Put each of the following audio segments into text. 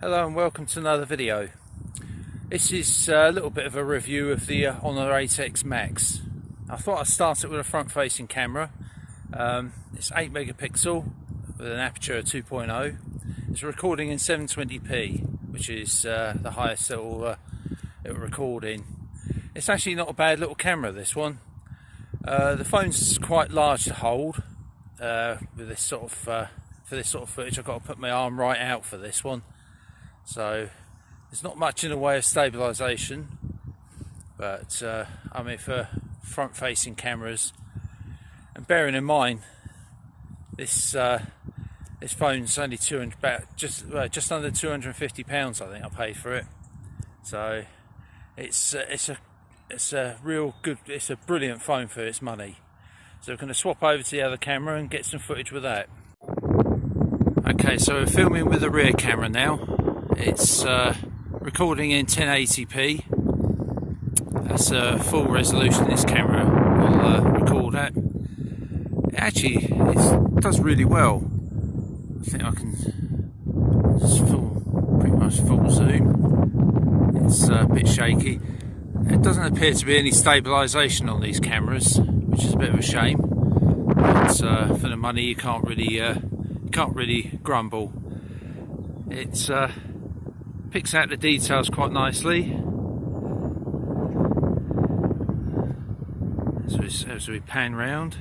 Hello and welcome to another video. This is a little bit of a review of the Honor 8X Max. I thought I'd start it with a front facing camera. It's 8 megapixel with an aperture of 2.0. It's recording in 720p, which is the highest it'll record in. It's actually not a bad little camera, this one. The phone's quite large to hold. With this sort of for this sort of footage, I've got to put my arm right out for this one. So there's not much in the way of stabilisation, but I mean, for front facing cameras, and bearing in mind this phone's only just under £250, I think I paid for it. So it's a brilliant phone for its money. So we're going to swap over to the other camera and get some footage with that. Okay, so we're filming with the rear camera now. It's recording in 1080p. That's a full resolution this camera will record at. It does really well. I think I can just pretty much full zoom. It's a bit shaky. It doesn't appear to be any stabilisation on these cameras, which is a bit of a shame. But for the money, you can't really grumble. It picks out the details quite nicely as we pan round.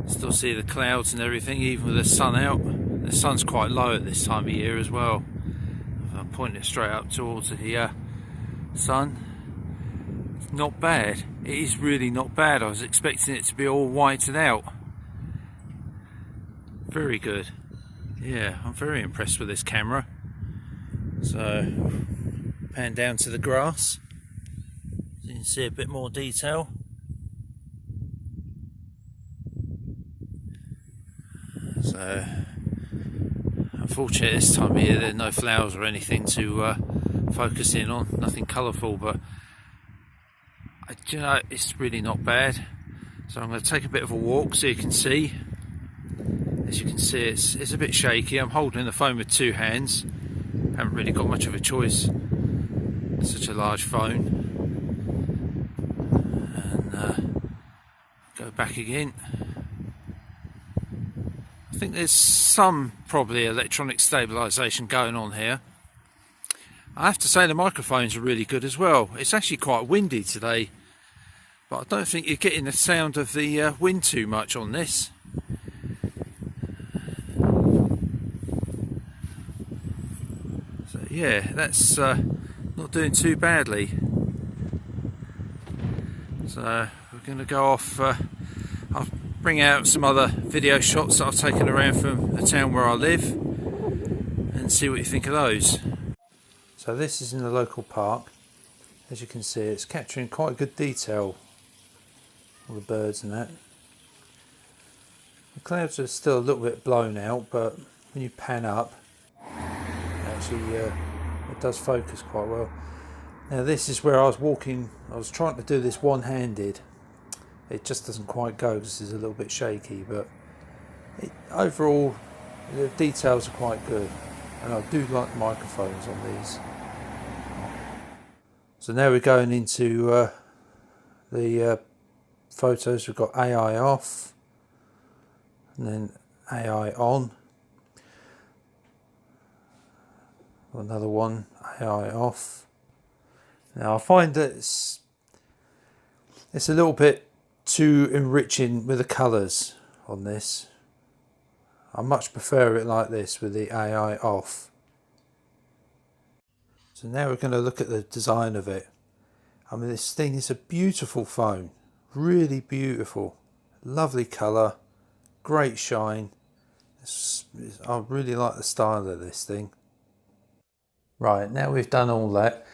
Still see the clouds and everything, even with the sun out. The sun's quite low at this time of year as well. I'm pointing it straight up towards the sun. It's not bad. It is really not bad. I was expecting it to be all whited out. Very good. Yeah, I'm very impressed with this camera. So, pan down to the grass so you can see a bit more detail. So, unfortunately this time of year there are no flowers or anything to focus in on, nothing colourful, but you know, it's really not bad. So I'm going to take a bit of a walk so you can see. As you can see, it's a bit shaky. I'm holding the phone with two hands. Haven't really got much of a choice. Such a large phone. And go back again. I think there's some probably electronic stabilisation going on here. I have to say the microphones are really good as well. It's actually quite windy today, but I don't think you're getting the sound of the wind too much on this. So yeah, that's not doing too badly. So we're going to go off. I'll bring out some other video shots that I've taken around from the town where I live and see what you think of those. So this is in the local park. As you can see, it's capturing quite good detail. All the birds and that. The clouds are still a little bit blown out, but when you pan up, actually it does focus quite well. Now this is where I was walking. I was trying to do this one-handed. It just doesn't quite go because it's a little bit shaky, but overall the details are quite good, and I do like the microphones on these. So now we're going into the photos. We've got AI off and then AI on. Another one, AI off. Now I find that it's a little bit too enriching with the colours on this. I much prefer it like this with the AI off. So now we're going to look at the design of it. I mean, this thing is a beautiful phone, really beautiful, lovely colour, great shine. I really like the style of this thing. Right, now we've done all that,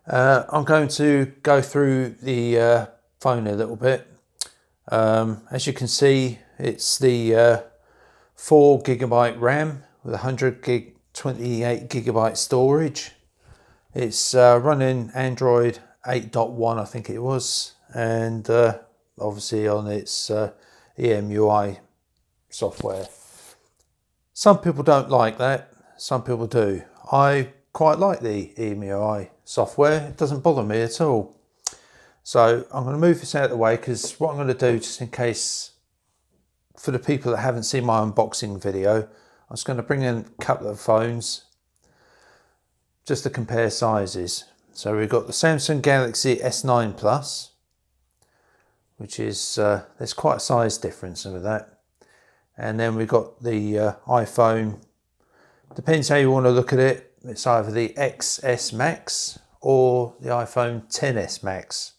I'm going to go through the phone a little bit. As you can see, it's the 4GB RAM with 100GB, 28GB storage. It's running Android 8.1, I think it was, and obviously on its EMUI software. Some people don't like that, some people do. I quite like the EMUI software. It doesn't bother me at all. So I'm going to move this out of the way, because what I'm going to do, just in case, for the people that haven't seen my unboxing video, I'm just going to bring in a couple of phones just to compare sizes. So we've got the Samsung Galaxy S9 Plus, which is, there's quite a size difference with that. And then we've got the iPhone, depends how you want to look at it, it's either the XS Max or the iPhone XS Max.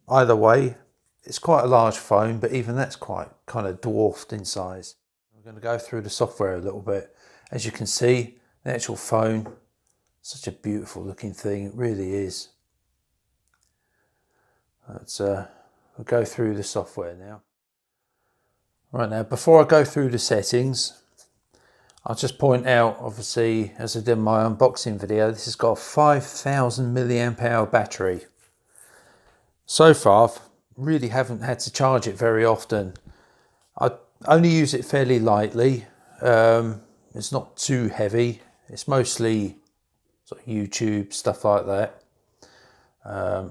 Either way, it's quite a large phone, but even that's quite kind of dwarfed in size. We're going to go through the software a little bit. As you can see, the actual phone, such a beautiful looking thing, it really is. We'll go through the software now. Right, now before I go through the settings, I'll just point out, obviously, as I did in my unboxing video, this has got a 5,000 milliamp hour battery. So far, I've really haven't had to charge it very often. I only use it fairly lightly. It's not too heavy. It's mostly sort of YouTube, stuff like that.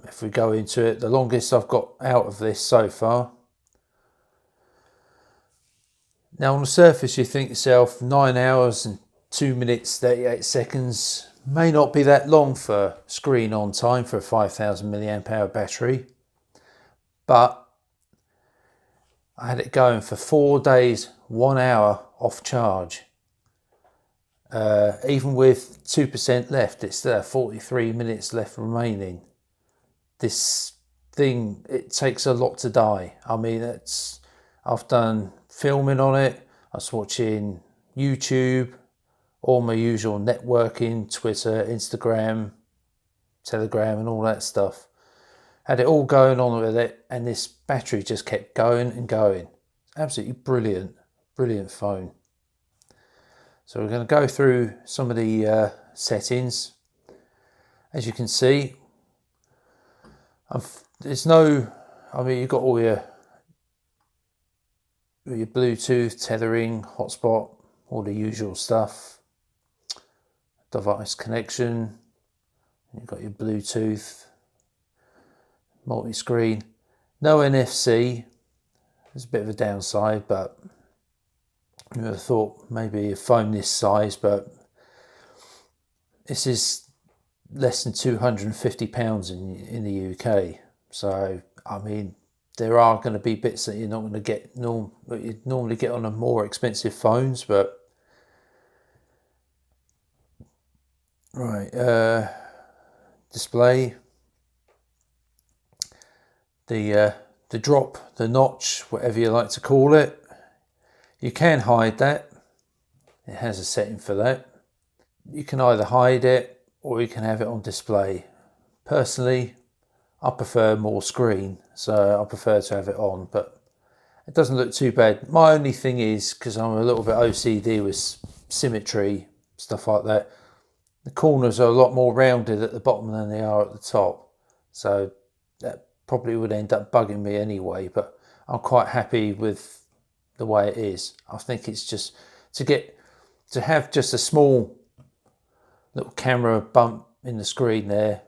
If we go into it, the longest I've got out of this so far. Now on the surface you think yourself 9 hours and 2 minutes 38 seconds may not be that long for screen on time for a 5,000 milliamp hour battery, but I had it going for 4 days, 1 hour off charge. Even with 2% left, it's there 43 minutes left remaining. This thing, it takes a lot to die. I mean, I've done filming on it, I was watching YouTube, all my usual networking, Twitter, Instagram, Telegram and all that stuff. Had it all going on with it, and this battery just kept going and going. Absolutely brilliant, brilliant phone. So we're going to go through some of the settings. As you can see, there's no, I mean, you've got all your Bluetooth, tethering, hotspot, all the usual stuff. Device connection, you've got your Bluetooth, multi-screen. No NFC, there's a bit of a downside, but I would have thought maybe a phone this size, but this is less than £250 in the UK. So, I mean, there are going to be bits that you're not going to get that you'd normally get on a more expensive phones, but right, display, the drop, the notch, whatever you like to call it, you can hide that. It has a setting for that. You can either hide it or you can have it on display. Personally, I prefer more screen, so I prefer to have it on, but it doesn't look too bad. My only thing is, because I'm a little bit OCD with symmetry, stuff like that, the corners are a lot more rounded at the bottom than they are at the top. So that probably would end up bugging me anyway, but I'm quite happy with the way it is. I think it's just to have just a small little camera bump in the screen there.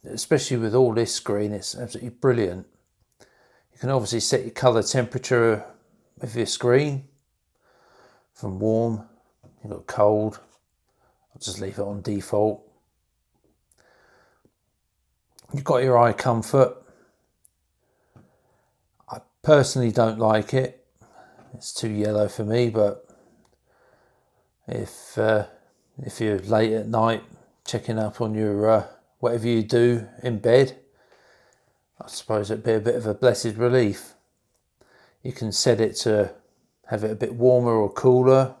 Especially with all this screen, it's absolutely brilliant. You can obviously set your color temperature of your screen from warm, you've got cold. I'll just leave it on default. You've got your eye comfort. I personally don't like it. It's too yellow for me, but if you're late at night checking up on your whatever you do in bed, I suppose it'd be a bit of a blessed relief. You can set it to have it a bit warmer or cooler.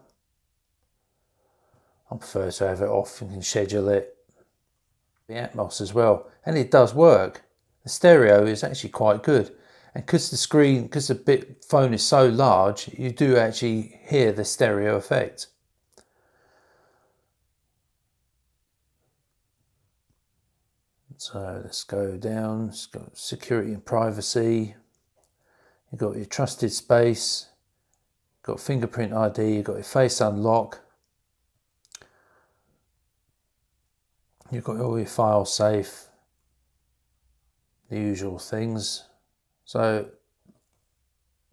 I prefer to have it off. You can schedule it. The Atmos as well, and it does work. The stereo is actually quite good, and because the phone is so large, you do actually hear the stereo effect. So let's go down. It's got security and privacy. You've got your trusted space, got fingerprint ID, you've got your face unlock, you've got all your file safe, the usual things. So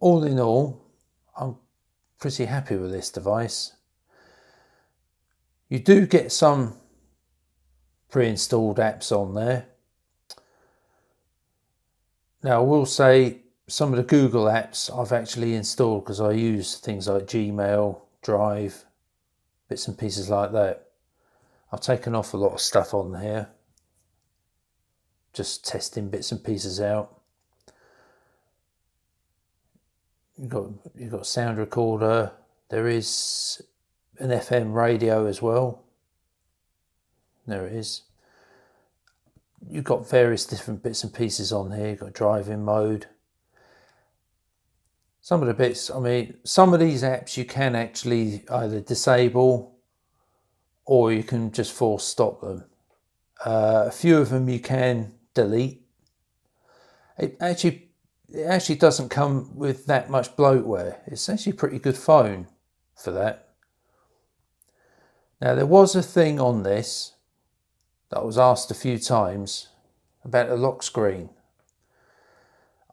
all in all, I'm pretty happy with this device. You do get some pre-installed apps on there. Now I will say some of the Google apps I've actually installed because I use things like Gmail, Drive, bits and pieces like that. I've taken off a lot of stuff on here, just testing bits and pieces out. You've got sound recorder. There is an FM radio as well. There it is. You've got various different bits and pieces on here. You've got driving mode. Some of the bits, I mean, some of these apps you can actually either disable or you can just force stop them. A few of them you can delete. It actually doesn't come with that much bloatware. It's actually a pretty good phone for that. Now there was a thing on this that I was asked a few times about the lock screen.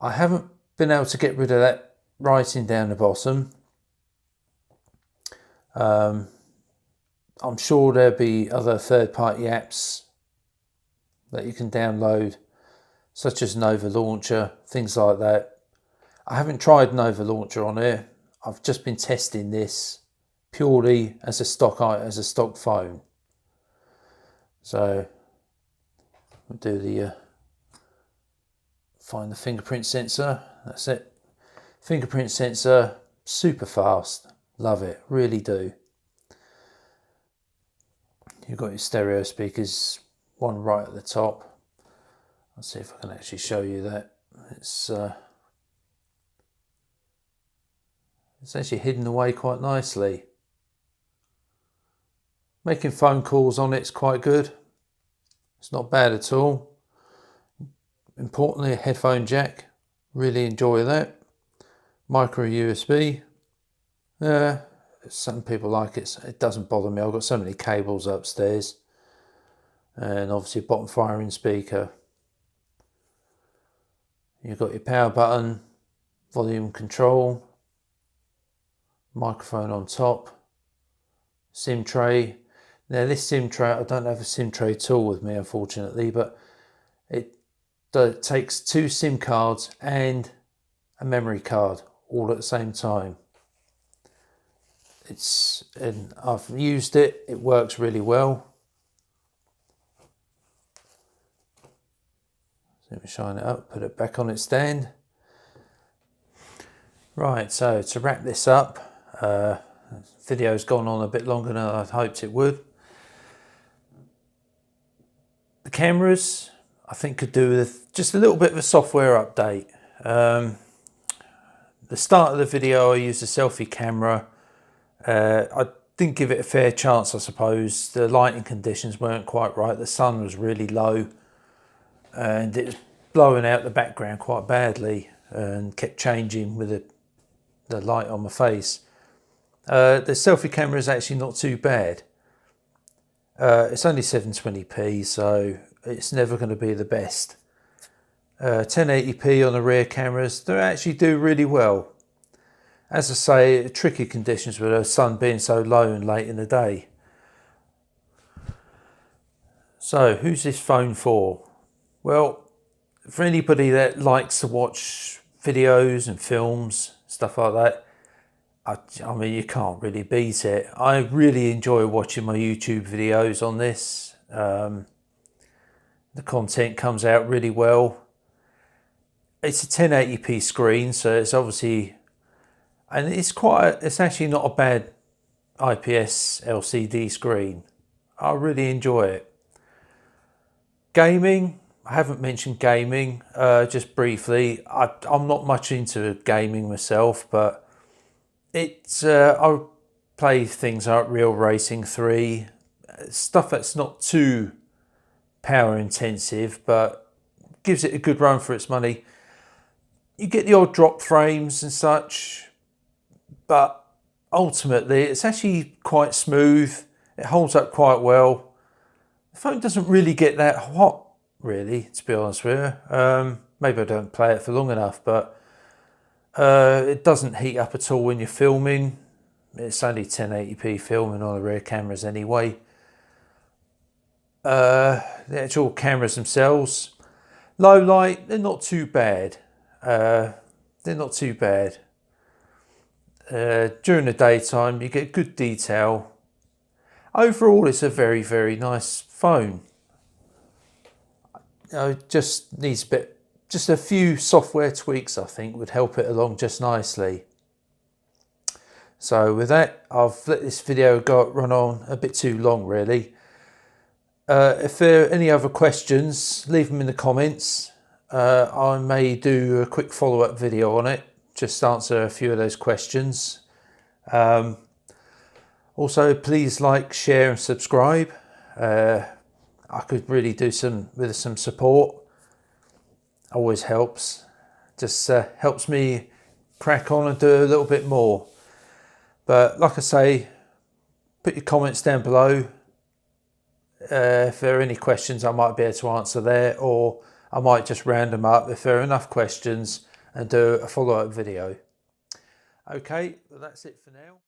I haven't been able to get rid of that writing down the bottom. I'm sure there'll be other third-party apps that you can download, such as Nova Launcher, things like that. I haven't tried Nova Launcher on here. I've just been testing this purely as a stock phone. So we'll do the find the fingerprint sensor. That's it. Fingerprint sensor, super fast. Love it, really do. You've got your stereo speakers, one right at the top. Let's see if I can actually show you that. It's actually hidden away quite nicely. Making phone calls on it's quite good. It's not bad at all. Importantly, a headphone jack. Really enjoy that. Micro USB. Some people like it. It doesn't bother me. I've got so many cables upstairs. And obviously a bottom firing speaker. You've got your power button, volume control, microphone on top, SIM tray. Now this SIM tray, I don't have a SIM tray tool with me unfortunately, but it takes 2 SIM cards and a memory card all at the same time. And I've used it, it works really well. Let me shine it up, put it back on its stand. Right, so to wrap this up, video's gone on a bit longer than I hoped it would. The cameras, I think, could do with just a little bit of a software update. The start of the video I used a selfie camera. I didn't give it a fair chance, I suppose. The lighting conditions weren't quite right. The sun was really low and it was blowing out the background quite badly and kept changing with the light on my face. The selfie camera is actually not too bad. It's only 720p, so it's never going to be the best. 1080p on the rear cameras, they actually do really well. As I say, tricky conditions with the sun being so low and late in the day. So who's this phone for? Well, for anybody that likes to watch videos and films, stuff like that, I mean, you can't really beat it. I really enjoy watching my YouTube videos on this. The content comes out really well. It's a 1080p screen, so it's obviously, and it's actually not a bad IPS LCD screen. I really enjoy it. Gaming, I haven't mentioned gaming, just briefly. I'm not much into gaming myself, but I play things like Real Racing 3, stuff that's not too power intensive, but gives it a good run for its money. You get the odd drop frames and such, but ultimately it's actually quite smooth. It holds up quite well. The phone doesn't really get that hot, really, to be honest with you. Maybe I don't play it for long enough, but it doesn't heat up at all when you're filming. It's only 1080p filming on the rear cameras anyway. The actual cameras themselves, low light, they're not too bad. They're not too bad. During the daytime you get good detail. Overall it's a very, very nice phone. Just needs just a few software tweaks I think would help it along just nicely. So with that, I've let this video run on a bit too long really. If there are any other questions, leave them in the comments. I may do a quick follow-up video on it, just answer a few of those questions. Also, please like, share and subscribe. I could really do with some support. Always helps. Just helps me crack on and do a little bit more. But like I say, put your comments down below. If there are any questions I might be able to answer there, or I might just round them up if there are enough questions and do a follow-up video. Okay, well that's it for now.